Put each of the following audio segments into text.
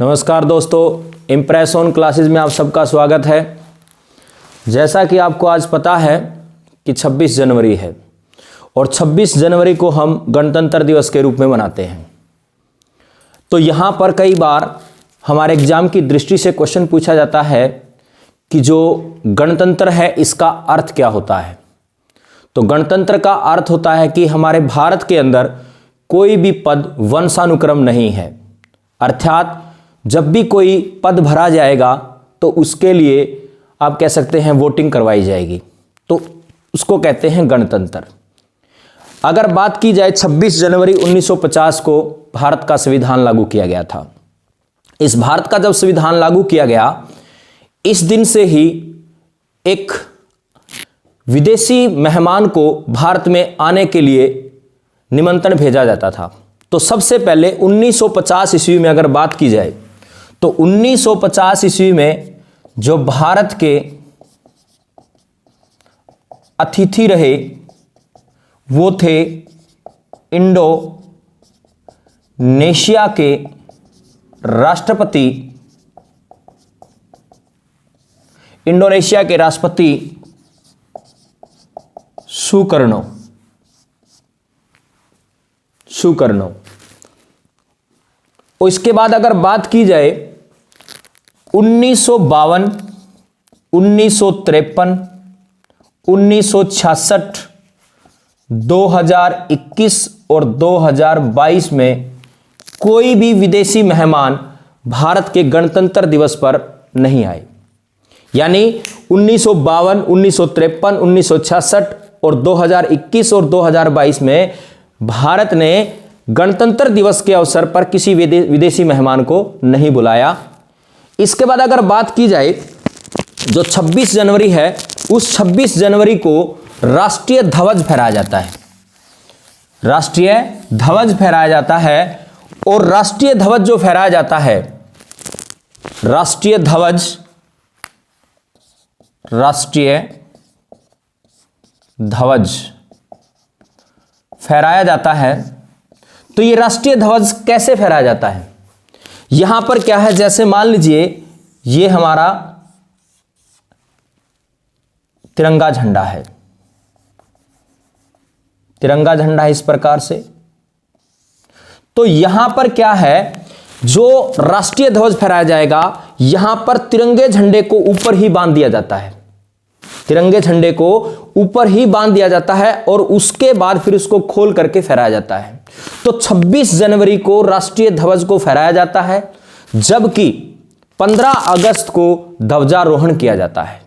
नमस्कार दोस्तों, impress on classes में आप सबका स्वागत है। जैसा कि आपको आज पता है कि 26 जनवरी है और 26 जनवरी को हम गणतंत्र दिवस के रूप में मनाते हैं। तो यहाँ पर कई बार हमारे एग्जाम की दृष्टि से क्वेश्चन पूछा जाता है कि जो गणतंत्र है इसका अर्थ क्या होता है। तो गणतंत्र का अर्थ होता है कि हमारे भारत के अंदर कोई भी पद वंशानुक्रम नहीं है, अर्थात जब भी कोई पद भरा जाएगा तो उसके लिए आप कह सकते हैं वोटिंग करवाई जाएगी, तो उसको कहते हैं गणतंत्र। अगर बात की जाए 26 जनवरी 1950 को भारत का संविधान लागू किया गया था। इस भारत का जब संविधान लागू किया गया, इस दिन से ही एक विदेशी मेहमान को भारत में आने के लिए निमंत्रण भेजा जाता था। तो सबसे पहले 1950 ईस्वी में अगर बात की जाए तो 1950 ईस्वी में जो भारत के अतिथि रहे वो थे इंडोनेशिया के राष्ट्रपति सुकर्णो। और इसके बाद अगर बात की जाए 1952, 1953, 1966, 2021 और 2022 में कोई भी विदेशी मेहमान भारत के गणतंत्र दिवस पर नहीं आए। यानी 1952, 1953, 1966 और 2021 और 2022 में भारत ने गणतंत्र दिवस के अवसर पर किसी विदेशी मेहमान को नहीं बुलाया। इसके बाद अगर बात की जाए जो 26 जनवरी है, उस 26 जनवरी को राष्ट्रीय ध्वज फहराया जाता है। राष्ट्रीय ध्वज फहराया जाता है और राष्ट्रीय ध्वज जो फहराया जाता है, राष्ट्रीय ध्वज फहराया जाता है। तो ये राष्ट्रीय ध्वज कैसे फहराया जाता है? यहां पर क्या है, जैसे मान लीजिए ये हमारा तिरंगा झंडा है। तिरंगा झंडा है इस प्रकार से। तो यहां पर क्या है, जो राष्ट्रीय ध्वज फहराया जाएगा यहां पर तिरंगे झंडे को ऊपर ही बांध दिया जाता है। तिरंगे झंडे को ऊपर ही बांध दिया जाता है और उसके बाद फिर उसको खोल करके फहराया जाता है। तो 26 जनवरी को राष्ट्रीय ध्वज को फहराया जाता है, जबकि 15 अगस्त को ध्वजारोहण किया जाता है।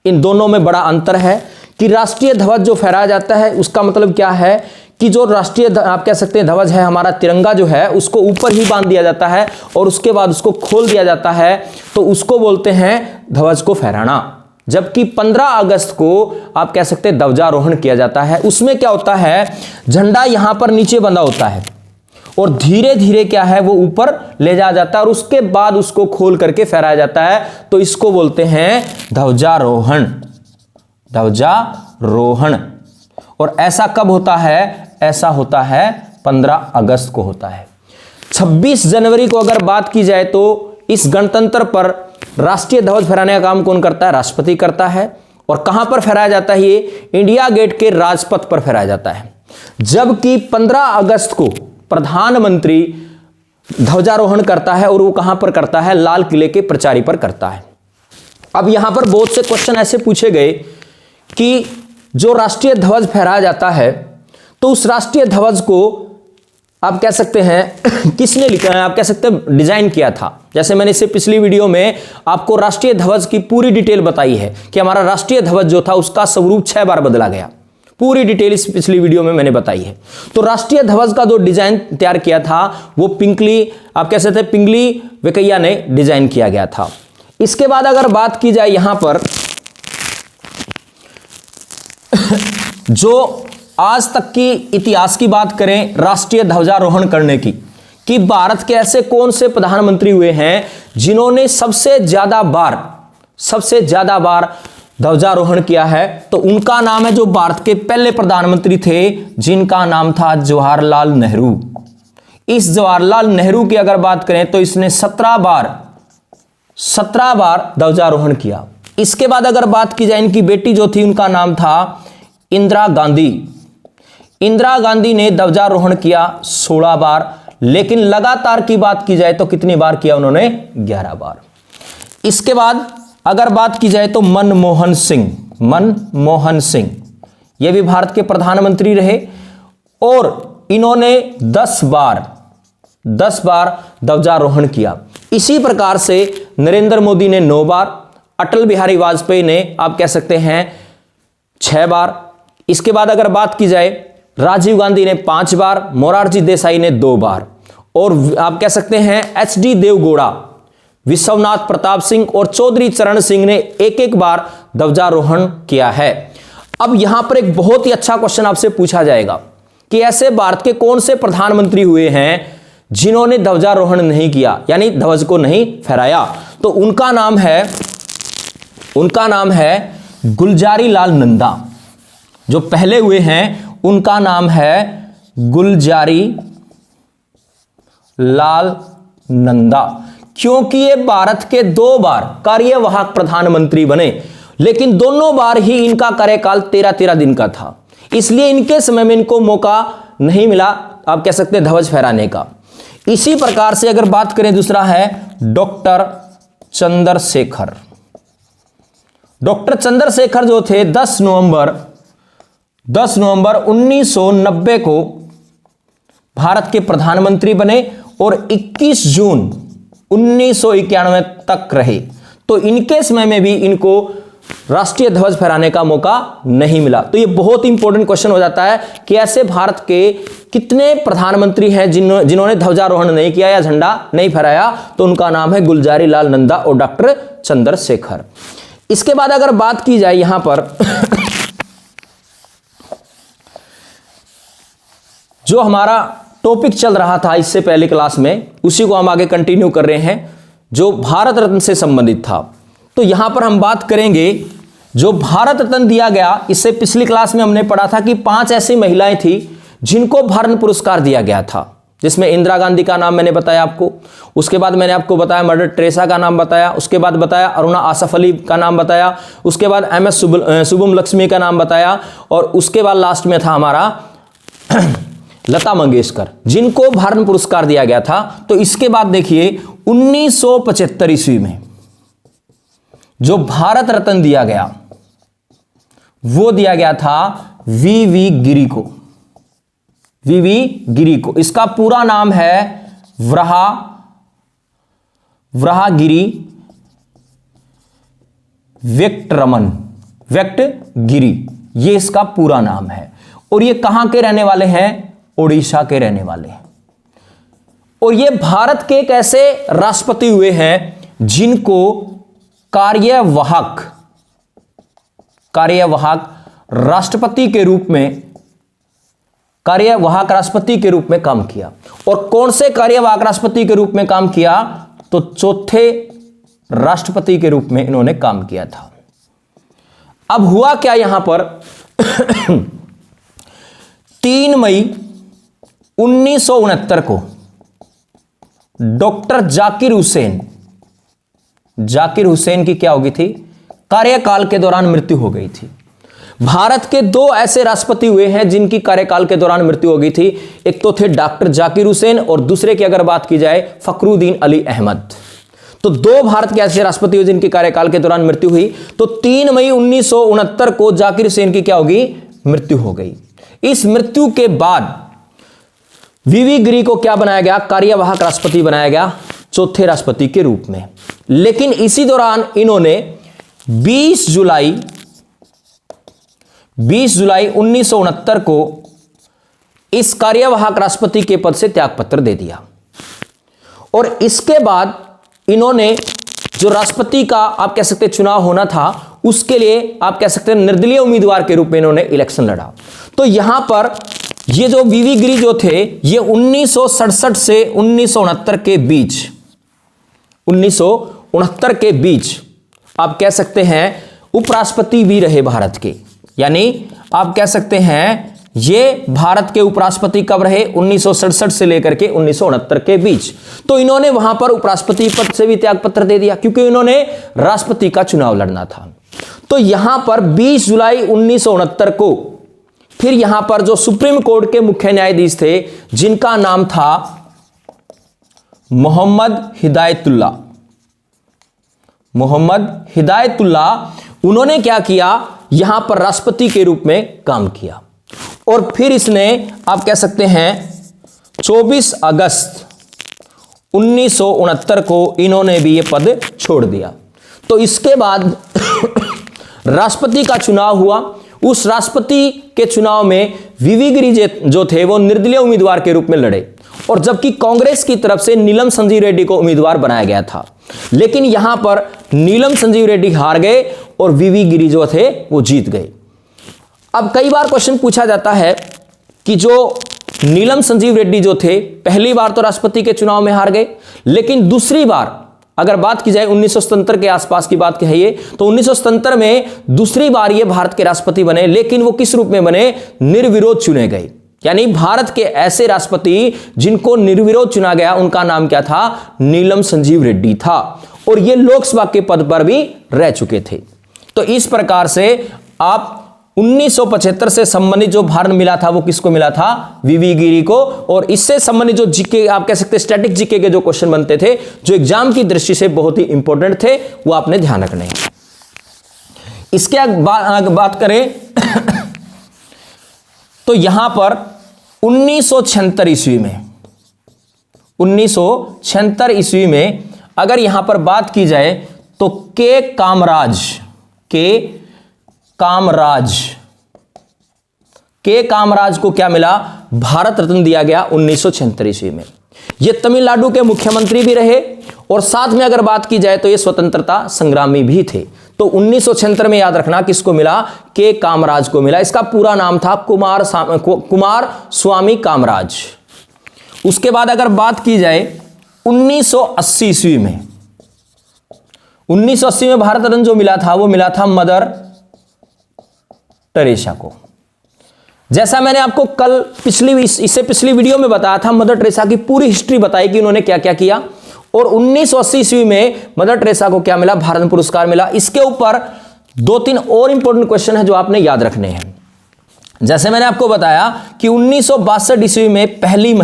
इन दोनों में बड़ा अंतर है कि राष्ट्रीय ध्वज जो फहराया जाता है उसका मतलब क्या है कि जो राष्ट्रीय आप कह सकते हैं ध्वज है, हमारा तिरंगा जो है उसको ऊपर ही बांध दिया जाता है और उसके बाद उसको खोल दिया जाता है, तो उसको बोलते हैं ध्वज को फहराना। जबकि 15 अगस्त को आप कह सकते हैं ध्वजारोहण किया जाता है। उसमें क्या होता है, झंडा यहां पर नीचे बंधा होता है और धीरे धीरे क्या है वो ऊपर ले जाया जाता है और उसके बाद उसको खोल करके फहराया जाता है। तो इसको बोलते हैं ध्वजारोहण। और ऐसा कब होता है? ऐसा होता है 15 अगस्त को होता है। 26 जनवरी को अगर बात की जाए तो इस गणतंत्र पर राष्ट्रीय ध्वज फहराने का काम कौन करता है? राष्ट्रपति करता है। और कहां पर फहराया जाता है? ये इंडिया गेट के राजपथ पर फहराया जाता है। जबकि 15 अगस्त को प्रधानमंत्री ध्वजारोहण करता है और वो कहां पर करता है? लाल किले के प्रचारी पर करता है। अब यहां पर बहुत से क्वेश्चन ऐसे पूछे गए कि जो राष्ट्रीय ध्वज फहराया जाता है तो उस राष्ट्रीय ध्वज को आप कह सकते हैं किसने लिखा है, आप कह सकते हैं डिजाइन किया था। जैसे मैंने इससे पिछली वीडियो में आपको राष्ट्रीय ध्वज की पूरी डिटेल बताई है कि हमारा राष्ट्रीय ध्वज जो था उसका स्वरूप 6 बार बदला गया। पूरी डिटेल इस पिछली वीडियो में मैंने बताई है। तो राष्ट्रीय ध्वज का जो डिजाइन तैयार किया था वो आप कह सकते हैं पिंगली वेंकैया ने डिजाइन किया गया था। इसके बाद अगर बात की जाए यहां पर जो आज तक की इतिहास की बात करें राष्ट्रीय ध्वजारोहण करने की, कि भारत के ऐसे कौन से प्रधानमंत्री हुए हैं जिन्होंने सबसे ज्यादा बार ध्वजारोहण किया है, तो उनका नाम है जो भारत के पहले प्रधानमंत्री थे जिनका नाम था जवाहरलाल नेहरू। इस जवाहरलाल नेहरू की अगर बात करें तो इसने 17 बार ध्वजारोहण किया। इसके बाद अगर बात की जाए, इनकी बेटी जो थी उनका नाम था इंदिरा गांधी। इंदिरा गांधी ने ध्वजारोहण किया 16 बार, लेकिन लगातार की बात की जाए तो कितनी बार किया उन्होंने? 11 बार। इसके बाद अगर बात की जाए तो मनमोहन सिंह ये भी भारत के प्रधानमंत्री रहे और इन्होंने 10 बार ध्वजारोहण किया। इसी प्रकार से नरेंद्र मोदी ने 9 बार, अटल बिहारी वाजपेयी ने आप कह सकते हैं 6 बार। इसके बाद अगर बात की जाए, राजीव गांधी ने 5 बार, मोरारजी देसाई ने 2 बार और आप कह सकते हैं एच.डी. देवगौड़ा, विश्वनाथ प्रताप सिंह और चौधरी चरण सिंह ने एक बार ध्वजारोहण किया है। अब यहां पर एक बहुत ही अच्छा क्वेश्चन आपसे पूछा जाएगा कि ऐसे भारत के कौन से प्रधानमंत्री हुए हैं जिन्होंने ध्वजारोहण नहीं किया, यानी ध्वज को नहीं फहराया? तो उनका नाम है गुलजारी लाल नंदा। जो पहले हुए हैं उनका नाम है गुलजारी लाल नंदा, क्योंकि ये भारत के 2 बार कार्यवाहक प्रधानमंत्री बने, लेकिन दोनों बार ही इनका कार्यकाल 13-13 दिन का था, इसलिए इनके समय में इनको मौका नहीं मिला आप कह सकते हैं ध्वज फहराने का। इसी प्रकार से अगर बात करें, दूसरा है डॉक्टर चंद्रशेखर। डॉक्टर चंद्रशेखर जो थे 10 नवंबर 1990 को भारत के प्रधानमंत्री बने और 21 जून 1991 तक रहे। तो इनके समय में भी इनको राष्ट्रीय ध्वज फहराने का मौका नहीं मिला। तो ये बहुत इंपॉर्टेंट क्वेश्चन हो जाता है कि ऐसे भारत के कितने प्रधानमंत्री हैं जिन्होंने ध्वजारोहण नहीं किया या झंडा नहीं फहराया? तो उनका नाम है गुलजारी लाल नंदा और डॉक्टर चंद्रशेखर। इसके बाद अगर बात की जाए यहां पर जो हमारा टॉपिक चल रहा था इससे पहले क्लास में, उसी को हम आगे कंटिन्यू कर रहे हैं, जो भारत रत्न से संबंधित था। तो यहां पर हम बात करेंगे जो भारत रत्न दिया गया। इससे पिछली क्लास में हमने पढ़ा था कि 5 ऐसी महिलाएं थी जिनको भारत रत्न पुरस्कार दिया गया था, जिसमें इंदिरा गांधी का नाम मैंने बताया आपको, उसके बाद मैंने आपको बताया मदर टेरेसा का नाम बताया, उसके बाद बताया अरुणा आसफ अली का नाम बताया, उसके बाद एम.एस. शुभम लक्ष्मी का नाम बताया और उसके बाद लास्ट में था हमारा लता मंगेशकर, जिनको भारत रत्न पुरस्कार दिया गया था। तो इसके बाद देखिए 1975 ईस्वी में जो भारत रत्न दिया गया वो दिया गया था वी गिरी को। इसका पूरा नाम है वराहगिरी व्यक्त गिरी, ये इसका पूरा नाम है। और ये कहां के रहने वाले हैं? ओडिशा के रहने वाले हैं। और ये भारत के एक ऐसे राष्ट्रपति हुए हैं जिनको कार्यवाहक राष्ट्रपति के रूप में काम किया। और कौन से कार्यवाहक राष्ट्रपति के रूप में काम किया? तो चौथे राष्ट्रपति के रूप में इन्होंने काम किया था। अब हुआ क्या यहां पर 3 मई 1969 को डॉक्टर जाकिर हुसैन की क्या हो गई थी? कार्यकाल के दौरान मृत्यु हो गई थी। भारत के 2 ऐसे राष्ट्रपति हुए हैं जिनकी कार्यकाल के दौरान मृत्यु हो गई थी। एक तो थे डॉक्टर जाकिर हुसैन और दूसरे की अगर बात की जाए फखरुद्दीन अली अहमद। तो 2 भारत के ऐसे राष्ट्रपति हुए जिनकी कार्यकाल के दौरान मृत्यु हुई। तो 3 मई 1969 को जाकिर हुसैन की क्या होगी? मृत्यु हो गई। इस मृत्यु के बाद वी गिरी को क्या बनाया गया? कार्यवाहक राष्ट्रपति बनाया गया, चौथे राष्ट्रपति के रूप में। लेकिन इसी दौरान इन्होंने 20 जुलाई 1969 को इस कार्यवाहक राष्ट्रपति के पद से त्यागपत्र दे दिया। और इसके बाद इन्होंने जो राष्ट्रपति का आप कह सकते चुनाव होना था उसके लिए आप कह सकते हैं निर्दलीय उम्मीदवार के रूप में इन्होंने इलेक्शन लड़ा। तो यहां पर ये जो वी गिरी जो थे ये 1967 से 1969 के बीच आप कह सकते हैं उपराष्ट्रपति भी रहे भारत के, यानी आप कह सकते हैं ये भारत के उपराष्ट्रपति कब रहे? 1967 से लेकर के 1969 के बीच। तो इन्होंने वहां पर उपराष्ट्रपति पद से भी त्याग पत्र दे दिया क्योंकि इन्होंने राष्ट्रपति का चुनाव लड़ना था। तो यहां पर 20 जुलाई 1969 को फिर यहां पर जो सुप्रीम कोर्ट के मुख्य न्यायाधीश थे जिनका नाम था मोहम्मद हिदायतुल्लाह, उन्होंने क्या किया? यहां पर राष्ट्रपति के रूप में काम किया और फिर इसने आप कह सकते हैं 24 अगस्त 1969 को इन्होंने भी यह पद छोड़ दिया। तो इसके बाद राष्ट्रपति का चुनाव हुआ। उस राष्ट्रपति के चुनाव में वीवी गिरी जो थे वो निर्दलीय उम्मीदवार के रूप में लड़े और जबकि कांग्रेस की तरफ से नीलम संजीव रेड्डी को उम्मीदवार बनाया गया था, लेकिन यहां पर नीलम संजीव रेड्डी हार गए और वीवी गिरी जो थे वो जीत गए। अब कई बार क्वेश्चन पूछा जाता है कि जो नीलम संजीव रेड्डी जो थे पहली बार तो राष्ट्रपति के चुनाव में हार गए, लेकिन दूसरी बार अगर बात की जाए 1977 के आसपास की बात कहिए तो 1977 में दूसरी बार ये भारत के राष्ट्रपति बने, लेकिन वो किस रूप में बने? निर्विरोध चुने गए। यानी भारत के ऐसे राष्ट्रपति जिनको निर्विरोध चुना गया उनका नाम क्या था? नीलम संजीव रेड्डी था और ये लोकसभा के पद पर भी रह चुके थे। तो इस प्रकार से आप 1975 से संबंधित जो भार मिला था वो किसको मिला था? वीवी गिरी को। और इससे संबंधित जो जीके आप कह सकते हैं स्टैटिक जीके के जो क्वेश्चन बनते थे जो एग्जाम की दृष्टि से बहुत ही इंपॉर्टेंट थे वो आपने ध्यान रखने। इसके बात करें तो यहां पर 1976 ईस्वी में अगर यहां पर बात की जाए तो के कामराज को क्या मिला? भारत रत्न दिया गया 1976 ईस्वी में। ये तमिलनाडु के मुख्यमंत्री भी रहे और साथ में अगर बात की जाए तो ये स्वतंत्रता संग्रामी भी थे। तो 1976 में याद रखना किसको मिला? के कामराज को मिला। इसका पूरा नाम था कुमार स्वामी कामराज। उसके बाद अगर बात की जाए 1980 ईस्वी में, 1980 में भारत रत्न जो मिला था वो मिला था मदर टेरेसा को। जैसा मैंने आपको कल इससे पिछली वीडियो में बताया था, मदर टेरेसा की पूरी हिस्ट्री बताई कि उन्होंने क्या क्या किया और 1980 ईस्वी में मदर टेरेसा को क्या मिला? भारत रत्न पुरस्कार मिला। इसके ऊपर 2-3 और इंपॉर्टेंट क्वेश्चन है जो आपने याद रखने हैं। जैसे मैंने आपको बताया कि 1962 ईस्वी में पहली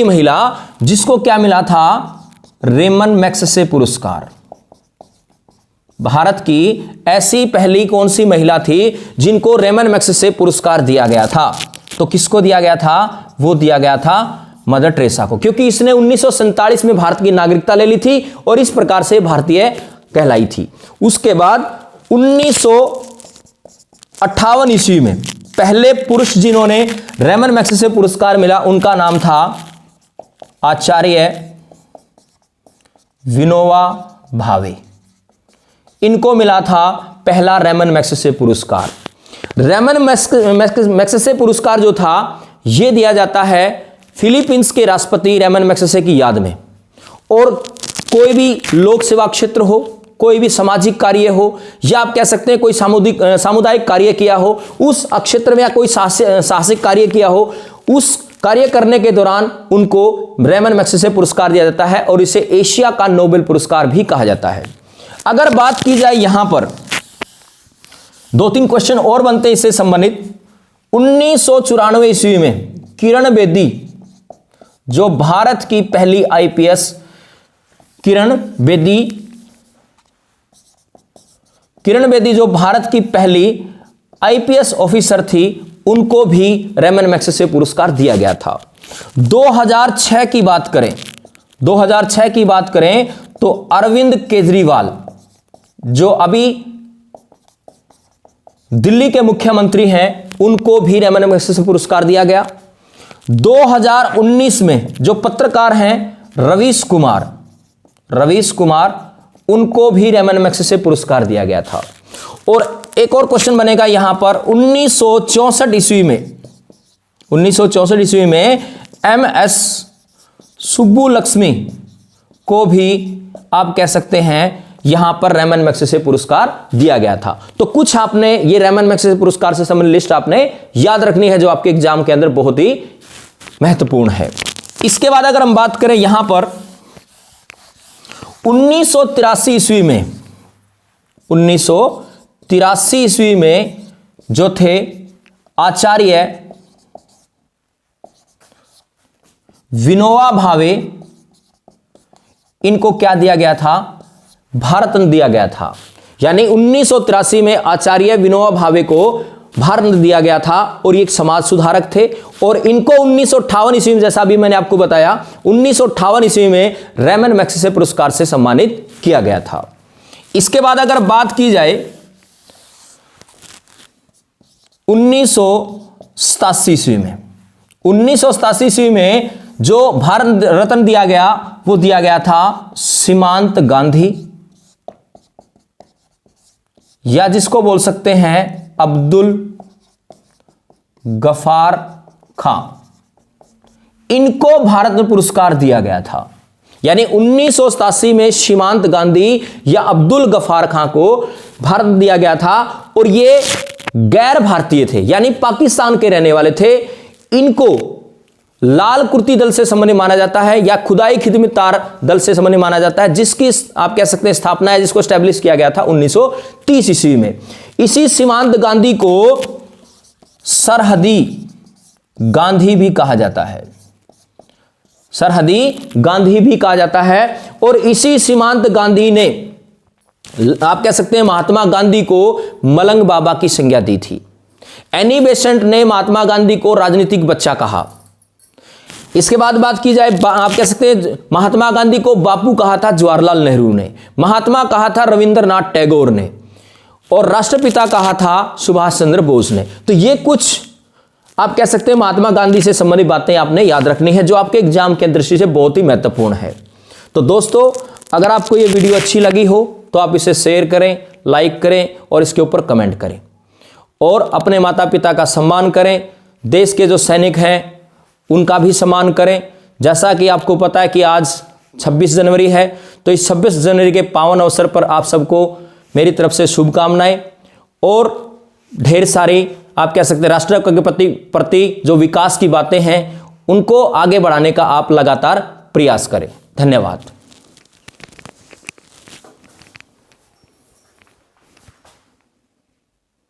महिला जिसको क्या मिला था? रेमन मैग्सेसे पुरस्कार। भारत की ऐसी पहली कौन सी महिला थी जिनको रेमन मैग्सेसे पुरस्कार दिया गया था? तो किसको दिया गया था? वो दिया गया था मदर टेरेसा को, क्योंकि इसने 1947 में भारत की नागरिकता ले ली थी और इस प्रकार से भारतीय कहलाई थी। उसके बाद 1958 ईस्वी में पहले पुरुष जिन्होंने रेमन मैग्सेसे पुरस्कार मिला उनका नाम था आचार्य विनोबा भावे। इनको मिला था पहला रेमन मैग्सेसे पुरस्कार। रेमन मैग्सेसे पुरस्कार जो था यह दिया जाता है फिलीपींस के राष्ट्रपति रेमन मैग्सेसे की याद में। और कोई भी लोक सेवा क्षेत्र हो, कोई भी सामाजिक कार्य हो या आप कह सकते हैं कोई सामुदायिक कार्य किया हो उस क्षेत्र में, या कोई साहसिक कार्य किया हो, उस कार्य करने के दौरान उनको रेमन मैग्सेसे पुरस्कार दिया जाता है और इसे एशिया का नोबेल पुरस्कार भी कहा जाता है। अगर बात की जाए यहां पर 2-3 क्वेश्चन और बनते हैं इससे संबंधित। 1994 ईस्वी में किरण बेदी जो भारत की पहली आईपीएस किरण बेदी जो भारत की पहली आईपीएस ऑफिसर थी उनको भी रेमन मैग्सेसे पुरस्कार दिया गया था। 2006 की बात करें तो अरविंद केजरीवाल जो अभी दिल्ली के मुख्यमंत्री हैं उनको भी रेमन मैग्सेसे पुरस्कार दिया गया। 2019 में जो पत्रकार हैं रवीश कुमार उनको भी रेमन मैग्सेसे पुरस्कार दिया गया था। और एक और क्वेश्चन बनेगा यहां पर 1964 ईस्वी में MS सुब्बुलक्ष्मी को भी आप कह सकते हैं यहां पर रैमन मैग्सेसे पुरस्कार दिया गया था। तो कुछ आपने ये रैमन मैग्सेसे पुरस्कार से संबंधित लिस्ट आपने याद रखनी है, जो आपके एग्जाम के अंदर बहुत ही महत्वपूर्ण है। इसके बाद अगर हम बात करें यहां पर 1983 ईस्वी में, 1983 ईस्वी में जो थे आचार्य विनोबा भावे, इनको क्या दिया गया था? भारत रत्न दिया गया था। यानी 1983 में आचार्य विनोबा भावे को भारत रत्न दिया गया था और ये एक समाज सुधारक थे। और इनको 1958 ईस्वी में, जैसा अभी मैंने आपको बताया, 1958 ईस्वी में रैमन मैग्सेसे पुरस्कार से सम्मानित किया गया था। इसके बाद अगर बात की जाए 1987 ईस्वी में, 1987 ईस्वी में जो भारत रत्न दिया गया वो दिया गया था सीमांत गांधी, या जिसको बोल सकते हैं अब्दुल गफार खां। इनको भारत रत्न पुरस्कार दिया गया था। यानी 1987 में सीमांत गांधी या अब्दुल गफार खां को भारत रत्न दिया गया था और ये गैर भारतीय थे, यानी पाकिस्तान के रहने वाले थे। इनको लाल कुर्ती दल से संबंधित माना जाता है या खुदाई खिदमतगार दल से संबंधित माना जाता है, जिसकी आप कह सकते हैं स्थापना है, जिसको एस्टेब्लिश किया गया था 1930 ईस्वी में। इसी सीमांत गांधी को सरहदी गांधी भी कहा जाता है, सरहदी गांधी भी कहा जाता है। और इसी सीमांत गांधी ने, आप कह सकते हैं, महात्मा गांधी को मलंग बाबा की संज्ञा दी थी। एनी बेसेंट ने महात्मा गांधी को राजनीतिक बच्चा कहा। इसके बाद बात की जाए, आप कह सकते हैं महात्मा गांधी को बापू कहा था जवाहरलाल नेहरू ने, महात्मा कहा था रविंद्रनाथ टैगोर ने, और राष्ट्रपिता कहा था सुभाष चंद्र बोस ने। तो ये कुछ आप कह सकते हैं महात्मा गांधी से संबंधित बातें आपने याद रखनी है, जो आपके एग्जाम के दृष्टि से बहुत ही महत्वपूर्ण है। तो दोस्तों, अगर आपको ये वीडियो अच्छी लगी हो तो आप इसे शेयर करें, लाइक करें और इसके ऊपर कमेंट करें, और अपने माता पिता का सम्मान करें। देश के जो सैनिक हैं उनका भी सम्मान करें। जैसा कि आपको पता है कि आज 26 जनवरी है, तो इस 26 जनवरी के पावन अवसर पर आप सबको मेरी तरफ से शुभकामनाएं, और ढेर सारी आप कह सकते हैं राष्ट्र के प्रति जो विकास की बातें हैं उनको आगे बढ़ाने का आप लगातार प्रयास करें। धन्यवाद।